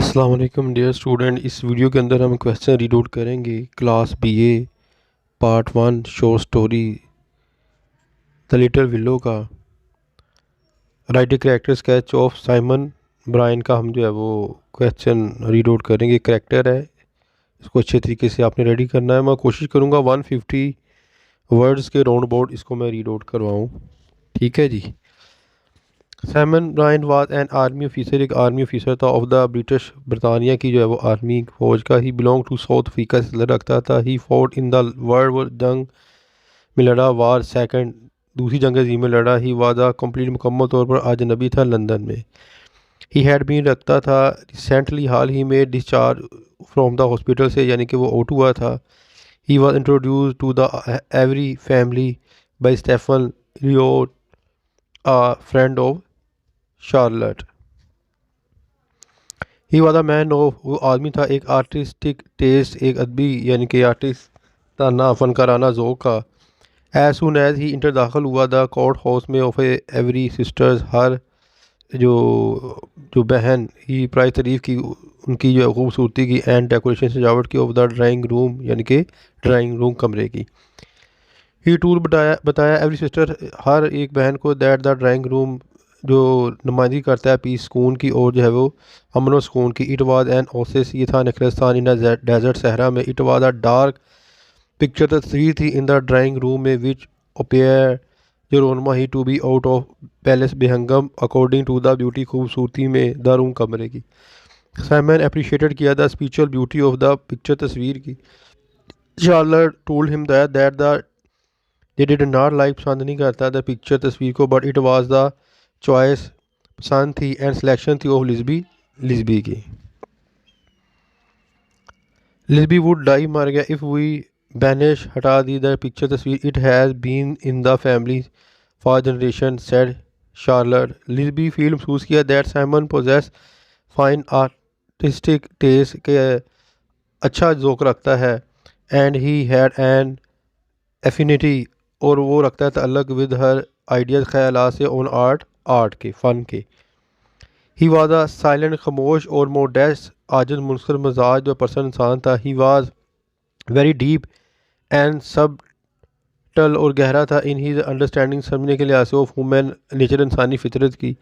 अस्सलाम वालेकुम dear student. इस वीडियो के अंदर हम क्वेश्चन रीड आउट करेंगे class BA part 1 short story the little willow का। Write a character sketch of Simon Brian का हम जो है वो क्वेश्चन रीड आउट करेंगे। कैरेक्टर है, इसको अच्छे तरीके से आपने रेडी करना है। मैं कोशिश करूँगा 150 वर्ड्स के राउंड अबाउट इसको मैं रीड आउट करवाऊँ, ठीक है जी। Simon Brian was an army officer, एक आर्मी ऑफिसर था ऑफ द ब्रिटिश, बरतानिया की जो है वो आर्मी फौज का। He belong to South Africa से ताल्लुक़ रखता था। He fought in the world war जंग में लड़ा, वार सेकंड दूसरी जंग अज़ीम में लड़ा। ही वाज अ कंप्लीट मुकम्मल तौर पर अजनबी था लंदन में। ही हैड बीन रखता था रिसेंटली, हाल ही में डिस्चार्ज फ्रॉम द हॉस्पिटल से, यानी कि वो आउट हुआ था। He was introduce to the Avery family by Stephen Lyott, a friend of Charlotte. He was a man of, वो आदमी था एक आर्टिस्टिक टेस्ट, एक अदबी यानी कि आर्टिस्ट ताना फनकाराना ज़ौक़ का। As soon as he enter दाखिल हुआ द कोर्ट हाउस में ऑफ एवरी सिस्टर्स, हर जो जो बहन ही प्राय तारीफ़ की उनकी जो खूबसूरती की, एंड डेकोरेशन सजावट की ऑफ द ड्राइंग रूम, यानी कि ड्राइंग रूम कमरे की। ही टूल बताया एवरी सिस्टर, हर एक बहन को, दैट द ड्राइंग रूम जो नुमाइंदगी करता है पीस सुकून की, और जो है वो अमन सुकून की। इट वाज एन ओसिस, ये था नखरस्तान इन डेजर्ट सहरा में। It was a dark picture, तस्वीर थी इन द ड्राइंग रूम में, विच अपेयर जो रोनमा he to be out of palace Buckingham according to the beauty, खूबसूरती में द रूम कमरे की। साइमन अप्रिशिएटेड किया the spiritual beauty of the picture, तस्वीर की। Charlotte told him that the they did not like, पसंद नहीं करता द पिक्चर, तस्वीर को, but it was the choice, पसंद थी, एंड सिलेक्शन थी ऑफ लिस्बी की। लिस्बी वुड डाई, मर गया, इफ़ वी बैनिश, हटा दी द पिक्चर, तस्वीर। It has been in the family for generation, said Charlotte. Lisbie feel, महसूस किया, that Simon possess fine artistic taste, के अच्छा ज़ौक़ रखता है, and he had an affinity, और वो रखता है ताल्लुक़ विद हर आइडियाज़, ख्यालात से, ऑन आर्ट के, फ़न के। ही वाज अ साइलेंट, खामोश और मोडेस्ट, आजिज़ मुनसर मिजाज जो पर्सन इंसान था। He was very deep and subtle, और गहरा था, इन हीज अंडरस्टैंडिंग, समझने के लिहाज से, ऑफ ह्यूमन नेचर, इंसानी फितरत की।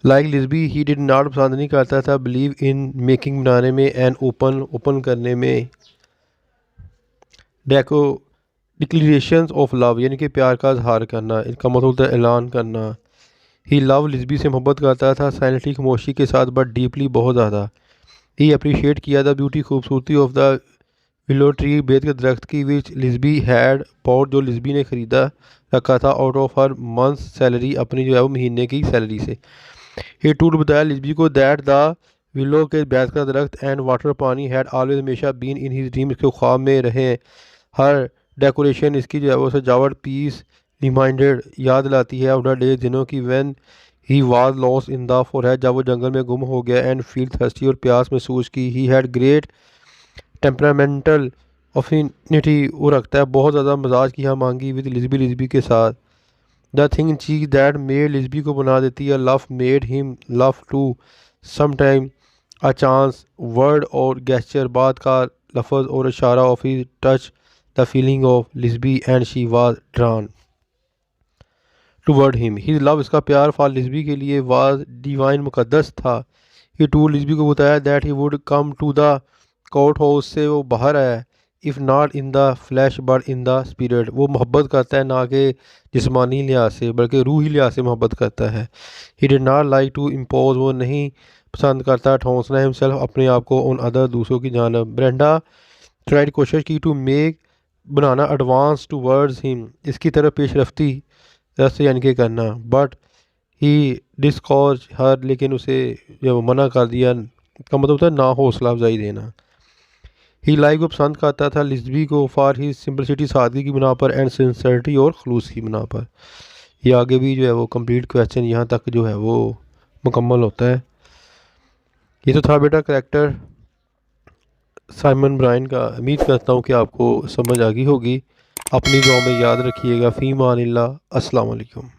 लाइक लिस्बी ही डिड नॉट, पसंद नहीं करता था, बिलीव इन मेकिंग, बनाने में, एंड ओपन करने में, डेको डिक्लेरेशंस ऑफ लव, यानी कि प्यार का इजहार करना, इसका मतलब होता है ऐलान करना। ही लव, लिस्बी से मोहब्बत करता था, साइलेंटली, खामोशी के साथ, बट डीपली, बहुत ज़्यादा। ही अप्रिशिएट किया द ब्यूटी, खूबसूरती ऑफ द विलो ट्री, बेद के दरख्त की, विच लिस्बी हैड बॉट, जो लिस्बी ने ख़रीदा रखा था, out of her month salary, अपनी जो है वो महीने की सैलरी से। ही टूल, बताया लिस्बी को, दैट द विलो के बैत का दरख्त, एंड वाटर, पानी, हैड ऑलवेज, हमेशा, बीन इन हिज ड्रीम, इसके ख्वाब में रहे। हर डेकोरेशन, इसकी जो है वो सजावट, पीस रिमाइंडेड, याद लाती है, ऑफ द डे, दिनों की, when he was lost in the forest, जब वो जंगल में गुम हो गया, एंड फील थर्स्टी, और प्यास महसूस की। He had great temperamental affinity, वो रखता है बहुत ज़्यादा मिजाज की हम मांगी, विद लिस्बी के साथ। द थिंग चीज दैट मेड, लिस्बी को बना देती है, love made him love too, sometime a chance word or gesture, बात का लफ्ज़ और इशारा, of he touch the feeling of Lisbie, and she was drawn toward him. He love, इसका प्यार, फॉर लिस्बी के लिए, वाज डिवाइन, मुकद्दस था। ही टू, लिस्बी को बताया, that he would come to the court house, से वो बाहर आया, if not in the flesh but in the spirit, वो मोहब्बत करता है ना कि जिस्मानी लिहाज से बल्कि रूही लिहाज से मोहब्बत करता है। He did not like to impose, वो नहीं पसंद करता ठोंसना, हिमसेल्फ, अपने आप को, उन अदर, दूसरों की जानब। ब्रेंडा ट्राइड, कोशिश की, टू मेक, बनाना, एडवांस टू वर्ड्स हिम, इसकी तरफ पेशरफ्ती, रस्ते यानी कि करना, बट ही डिस्कॉर्ज हर, लेकिन उसे जब मना कर दिया, का मतलब होता है ना हौसला अफजाई देना। ही लाइक, वो पसंद करता था लिस्बी को, फॉर ही सिंपलिसिटी, सादगी की बिना पर, एंड सिंसियरिटी, और खलूस की बिना पर। ये आगे भी जो है वो कंप्लीट क्वेश्चन यहाँ तक जो है वो मुकम्मल होता है। ये तो था बेटा करेक्टर साइमन ब्रायन का। उम्मीद करता हूँ कि आपको समझ आ गई होगी। अपनी दुआ में याद रखिएगा। फ़ी मानिल्लाह। अस्सलाम वालेकुम।